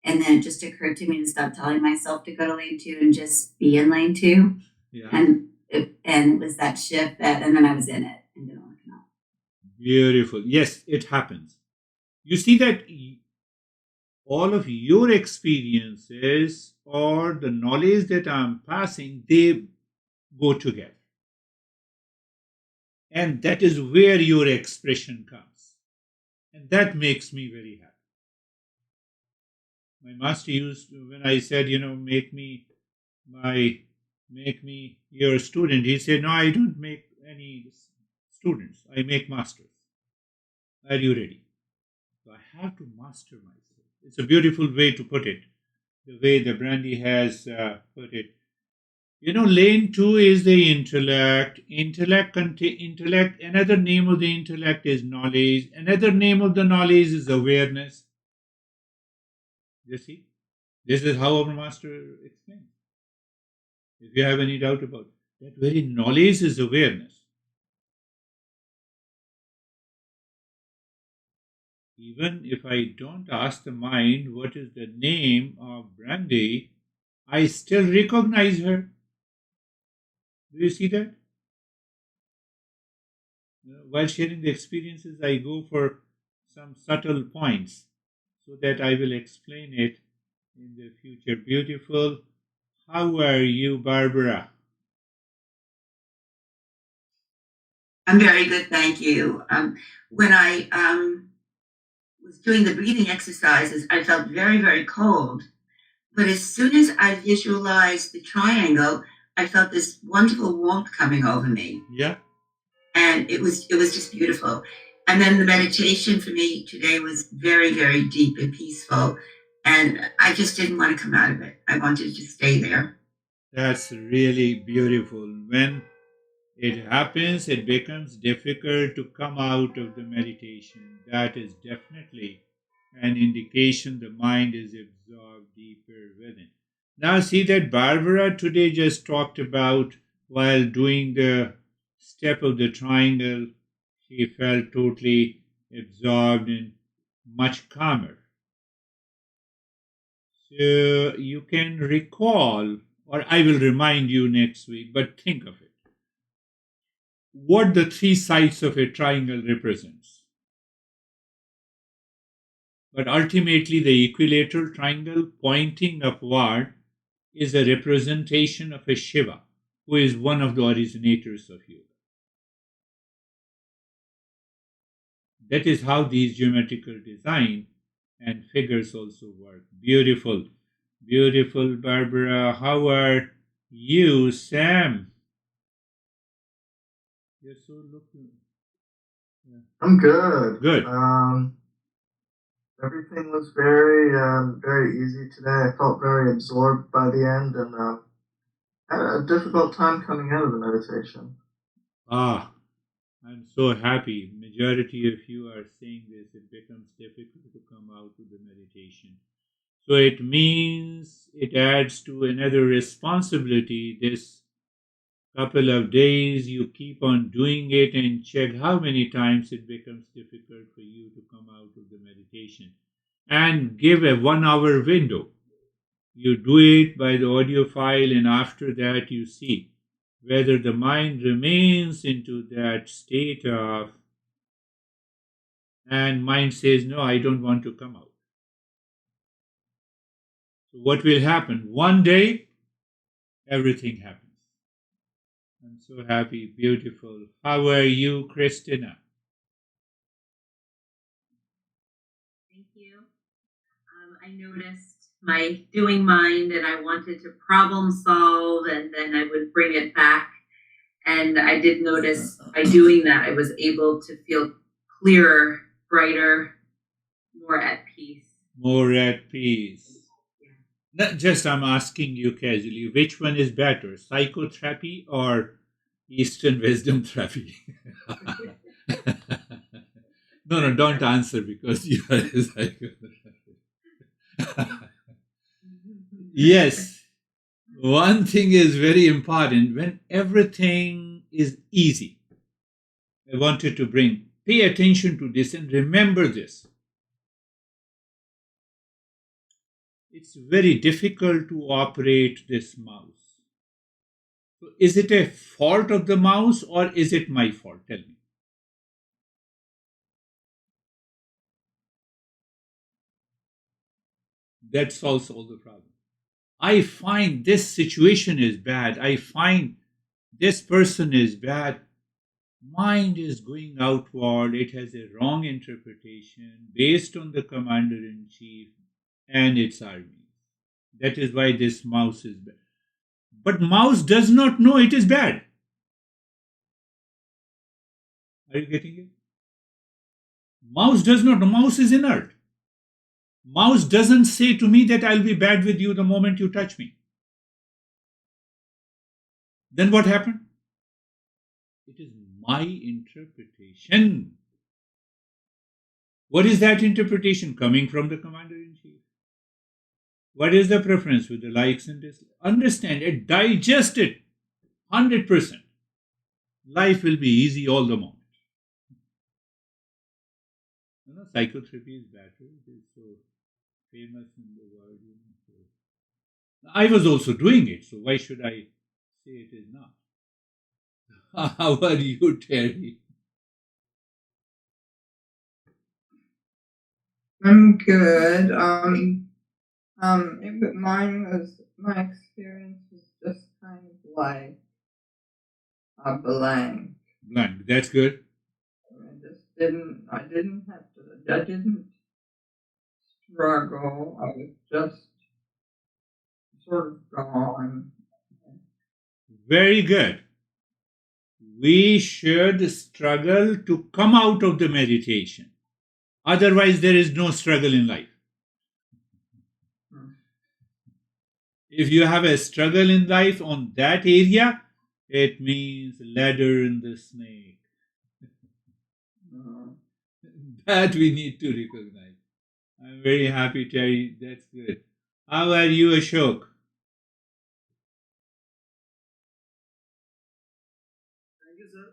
and then it just occurred to me to stop telling myself to go to lane 2 and just be in lane 2. Yeah. And it was that shift and then I was in it and didn't want to come out. Beautiful. Yes, it happens. You see that all of your experiences or the knowledge that I'm passing, they go together. And that is where your expression comes. And that makes me very happy. My master used to, when I said, make me your student, he said, no, I don't make any students. I make masters. Are you ready? So I have to master myself. It's a beautiful way to put it, the way the Brandy has put it. Lane 2 is the intellect. Intellect. Another name of the intellect is knowledge. Another name of the knowledge is awareness. You see? This is how our master explains. If you have any doubt about it, that very knowledge is awareness. Even if I don't ask the mind what is the name of Brandy, I still recognize her. Do you see that? While sharing the experiences, I go for some subtle points so that I will explain it in the future. Beautiful. How are you, Barbara? I'm very good, thank you. When I was doing the breathing exercises, I felt very, very cold. But as soon as I visualized the triangle, I felt this wonderful warmth coming over me. Yeah. And it was just beautiful. And then the meditation for me today was very, very deep and peaceful. And I just didn't want to come out of it. I wanted to stay there. That's really beautiful. When it happens, it becomes difficult to come out of the meditation. That is definitely an indication the mind is absorbed deeper within. Now, see that Barbara today just talked about while doing the step of the triangle, she felt totally absorbed and much calmer. So you can recall, or I will remind you next week, but think of it. What the 3 sides of a triangle represents. But ultimately, the equilateral triangle pointing upward is a representation of a Shiva, who is one of the originators of yoga. That is how these geometrical design and figures also work. Beautiful, beautiful, Barbara. How are you, Sam? You're so looking. Yeah. I'm good. Good. Everything was very, very easy today. I felt very absorbed by the end, and had a difficult time coming out of the meditation. I'm so happy. Majority of you are saying this. It becomes difficult to come out of the meditation. So it means it adds to another responsibility. This couple of days you keep on doing it and check how many times it becomes difficult for you to come out of the meditation. And give a 1 hour window. You do it by the audio file, and after that you see whether the mind remains into that state of, and mind says, no, I don't want to come out. So what will happen? One day, everything happens. I'm so happy, beautiful. How are you, Christina? I noticed my doing mind and I wanted to problem solve, and then I would bring it back. And I did notice by doing that, I was able to feel clearer, brighter, more at peace. More at peace. Yeah. Not just I'm asking you casually, which one is better, psychotherapy or Eastern wisdom therapy? No, don't answer because you are a psychotherapist. Yes, one thing is very important. When everything is easy, I wanted to pay attention to this and remember this. It's very difficult to operate this mouse. So is it a fault of the mouse or is it my fault? Tell me. That solves all the problems. I find this situation is bad. I find this person is bad. Mind is going outward. It has a wrong interpretation based on the commander in chief and its army. That is why this mouse is bad. But mouse does not know it is bad. Are you getting it? Mouse does not know. Mouse is inert. Mouse doesn't say to me that I'll be bad with you the moment you touch me. Then what happened? It is my interpretation. What is that interpretation coming from the commander in chief? What is the preference with the likes and dislikes? Understand it, digest it 100%. Life will be easy all the moment. Psychotherapy is better. It is so famous in the world. So. I was also doing it, so why should I say it is not? How are you, Terry? I'm good. My experience was just kind of like a blank. Blank. That's good. I didn't struggle. I was just sort of gone. Very good. We should struggle to come out of the meditation. Otherwise, there is no struggle in life. If you have a struggle in life on that area, it means ladder in the snake. That we need to recognize. I'm very happy, Terry. That's good. How are you, Ashok? Thank you, sir.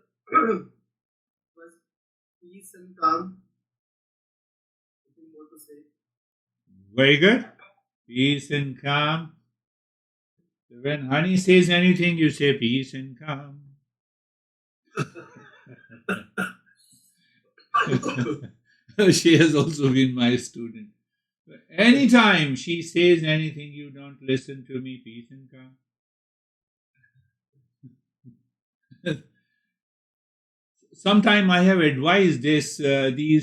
Was peace and calm. Nothing more to say. Very good. Peace and calm. When honey says anything, you say peace and calm. She has also been my student. Anytime she says anything, you don't listen to me, peace and calm. Sometime I have advised these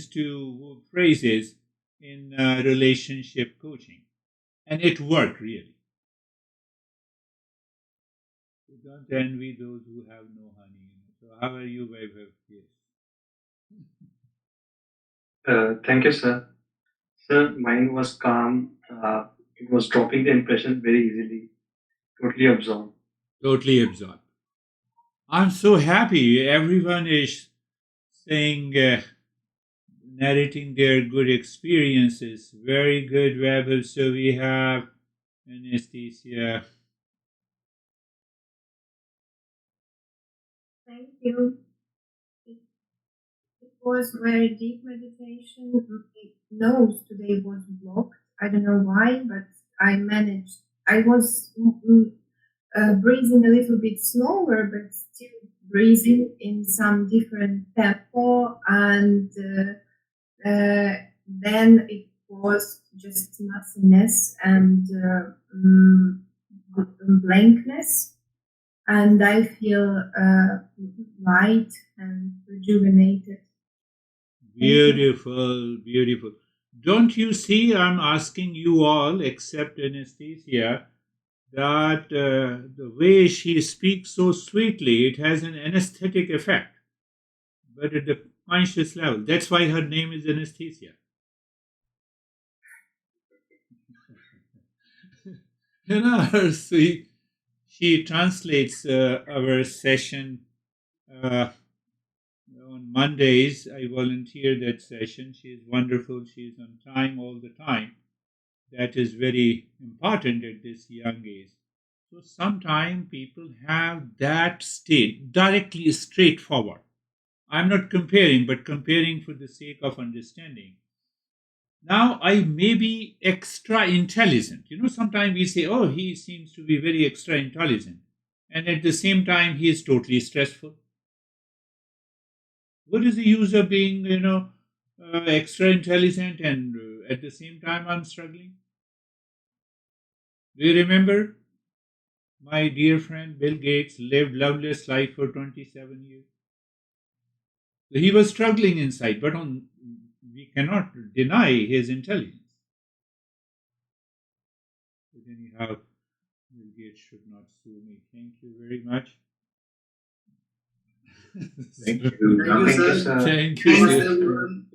two phrases in relationship coaching, and it worked really. So don't envy those who have no honey. So how are you, Vaibhav? Yes. Thank you, sir. Sir, mine was calm. It was dropping the impression very easily. Totally absorbed. Totally absorbed. I'm so happy. Everyone is saying, narrating their good experiences. Very good, Vaibhav. So we have Anesthesia. Thank you. It was very deep meditation. My nose today was blocked. I don't know why, but I managed. I was breathing a little bit slower, but still breathing in some different tempo. And then it was just nothingness and blankness. And I feel light and rejuvenated. Beautiful, beautiful. Don't you see, I'm asking you all, except Anastasia, that the way she speaks so sweetly, it has an anesthetic effect, but at the conscious level. That's why her name is Anastasia. You know, she translates our session on Mondays. I volunteer that session. She is wonderful. She is on time all the time. That is very important at this young age. So sometimes people have that state directly straightforward. I'm not comparing, but comparing for the sake of understanding. Now I may be extra intelligent. Sometimes we say, oh, he seems to be very extra intelligent. And at the same time, he is totally stressful. What is the use of being, extra intelligent and at the same time I'm struggling? Do you remember? My dear friend Bill Gates lived loveless life for 27 years. So he was struggling inside, but we cannot deny his intelligence. But anyhow, Bill Gates should not sue me. Thank you very much. Thank you. Thank you, sir. Thank you. Thanks, everyone.